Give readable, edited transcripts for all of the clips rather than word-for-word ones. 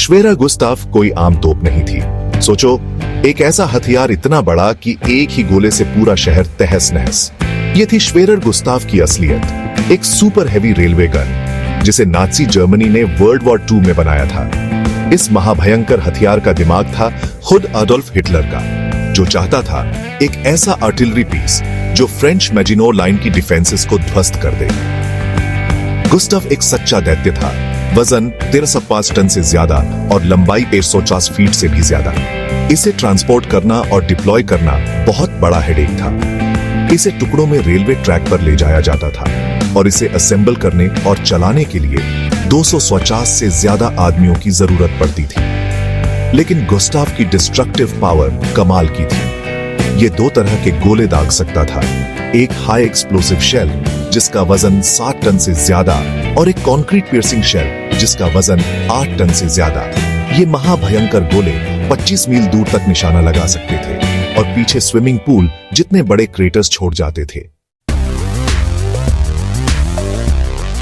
श्वेरा Gustave कोई आम तोप नहीं थी। सोचो, एक ऐसा हथियार इतना बड़ा कि एक ही गोले से पूरा शहर तहस नहस। ये थी श्वेरर गुस्ताफ की असलियत, एक सुपर हैवी रेलवे गन जिसे नाजी जर्मनी ने वर्ल्ड वॉर 2 में बनाया था। इस महाभयंकर हथियार का दिमाग था खुद एडोल्फ हिटलर का, जो चाहता था एक ऐसा आर्टिलरी पीस जो फ्रेंच मैजिनो लाइन की डिफेंसेस को ध्वस्त कर दे। गुस्ताफ एक सच्चा दैत्य था, वजन 1305 टन से ज्यादा और लंबाई 150 फीट से भी ज्यादा। इसे ट्रांसपोर्ट करना और डिप्लॉय करना बहुत बड़ा हेडेक था। इसे टुकड़ों में रेलवे ट्रैक पर ले जाया जाता था और इसे असेंबल करने और चलाने के लिए 250 से ज्यादा आदमियों की जरूरत पड़ती थी। लेकिन गुस्ताफ की डिस्ट्रक्टिव पावर कमाल की थी। ये 2 तरह के गोले दाग सकता था, एक हाई एक्सप्लोसिव शेल जिसका वजन 60 टन से ज्यादा और एक कंक्रीट पियर्सिंग शेल जिसका वजन 8 टन से ज्यादा। ये महाभयंकर गोले 25 मील दूर तक निशाना लगा सकते थे और पीछे स्विमिंग पूल जितने बड़े क्रेटर्स छोड़ जाते थे।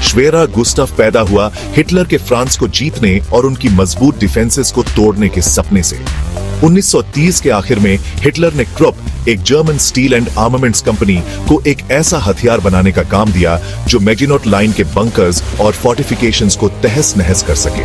श्वेरा गुस्ताफ पैदा हुआ हिटलर के फ्रांस को जीतने और उनकी मजबूत डिफेंसेस को तोड़ने के सपने से। 1930 के आखिर में हिटलर ने क्रुप, एक German steel and armaments company, को एक ऐसा हथियार बनाने का काम दिया जो मैगिनोट लाइन के बंकर्स और फोर्टिफिकेशंस को तहस नहस कर सके।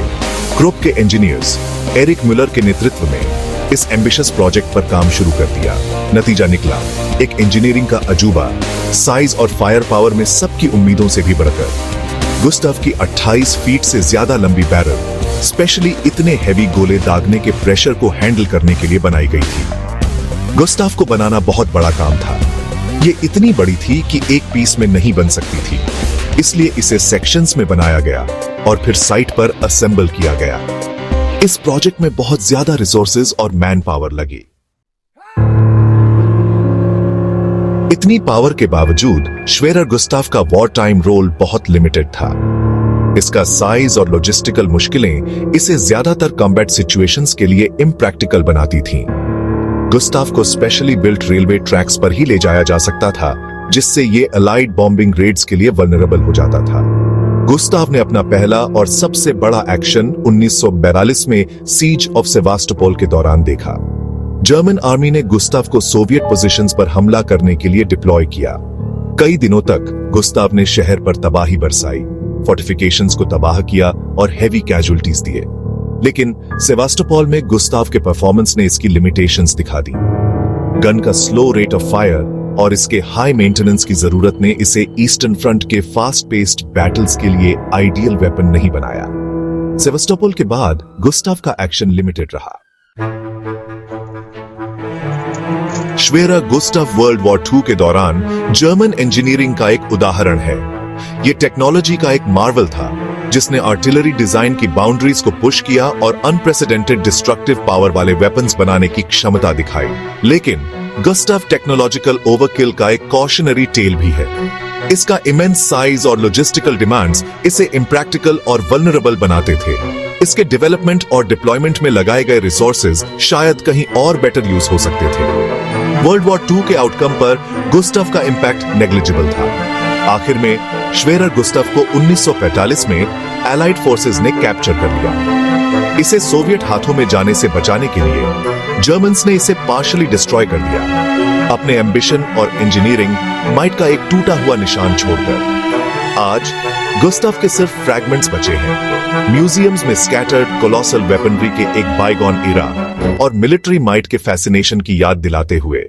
क्रुप के इंजीनियर्स एरिक म्यूलर के नेतृत्व में इस एम्बिशियस प्रोजेक्ट पर काम शुरू कर दिया। नतीजा निकला एक इंजीनियरिंग का अजूबा, साइज और फायर पावर में सबकी उम्मीदों से भी बढ़कर। गुस्ताफ की 28 फीट से ज्यादा लंबी बैरल स्पेशली इतने हैवी गोले दागने के प्रेशर को हैंडल करने के लिए बनाई गई थी। गुस्ताफ को बनाना बहुत बड़ा काम था। ये इतनी बड़ी थी कि एक पीस में नहीं बन सकती थी, इसलिए इसे सेक्शंस में बनाया गया और फिर साइट पर असेंबल किया गया। इस प्रोजेक्ट में बहुत ज्यादा रिसोर्सेज और मैन पावर लगी। इतनी पावर के बावजूद श्वेरर गुस्ताफ का वॉर टाइम रोल बहुत लिमिटेड था। इसका साइज और लॉजिस्टिकल मुश्किलें इसे ज्यादातर कॉम्बैट सिचुएशंस के लिए इम्प्रैक्टिकल बनाती थीं। गुस्ताफ को स्पेशली बिल्ट रेलवे ट्रैक्स पर ही ले जाया जा सकता था, जिससे ये अलाइड बॉम्बिंग रेड्स के लिए वल्नरेबल हो जाता था। गुस्ताफ ने अपना पहला और सबसे बड़ा एक्शन 1942 में सीज ऑफ सेवास्टोपोल के दौरान देखा। जर्मन आर्मी ने गुस्ताफ को सोवियत पोजीशंस पर हमला करने के लिए डिप्लॉय किया। कई दिनों तक गुस्ताफ ने शहर पर तबाही बरसाई, फोर्टिफिकेशंस को तबाह किया और हेवी कैजुअल्टीज दिए। लेकिन सेवास्टोपोल में गुस्ताफ के परफॉर्मेंस ने इसकी लिमिटेशंस दिखा दी। गन का स्लो रेट ऑफ फायर और इसके हाई मेंटेनेंस की जरूरत ने इसे ईस्टर्न फ्रंट के फास्ट पेस्ड बैटल्स के लिए आइडियल वेपन नहीं बनाया। सेवास्टोपोल के बाद गुस्ताफ का एक्शन लिमिटेड रहा। श्वेरा गुस्ताफ वर्ल्ड वॉर 2 के दौरान जर्मन इंजीनियरिंग का एक उदाहरण है। यह टेक्नोलॉजी का एक मार्वल था जिसने आर्टिलरी डिजाइन की बाउंड्रीज को पुश किया और अनप्रेसिडेंटेड डिस्ट्रक्टिव पावर वाले वेपन्स बनाने की क्षमता दिखाई। लेकिन गुस्ताफ टेक्नोलॉजिकल ओवरकिल का एक कॉशनरी टेल भी है। इसका इमेंस साइज और लॉजिस्टिकल डिमांड्स इसे इम्प्रैक्टिकल और वल्नरेबल बनाते थे। इसके डेवलपमेंट और डिप्लॉयमेंट में लगाए गए रिसोर्सेज शायद कहीं और बेटर यूज हो सकते थे। वर्ल्ड वॉर 2 के आउटकम पर गुस्ताफ का इंपैक्ट नेग्लिजिबल था। आखिर में श्वेरर गुस्ताफ को 1945 में एलाइड फोर्सेस ने कैप्चर कर लिया। इसे सोवियत हाथों में जाने से बचाने के लिए जर्मन्स ने इसे पार्शियली डिस्ट्रॉय कर दिया, अपने एम्बिशन और इंजीनियरिंग माइट का एक टूटा हुआ निशान छोड़कर। आज गुस्ताफ के सिर्फ फ्रैगमेंट्स बचे हैं, म्यूजियम्स में स्कैटर्ड कोलोसल वेपनरी के एक बायगॉन इरा और मिलिट्री माइट के फैसिनेशन की याद दिलाते हुए।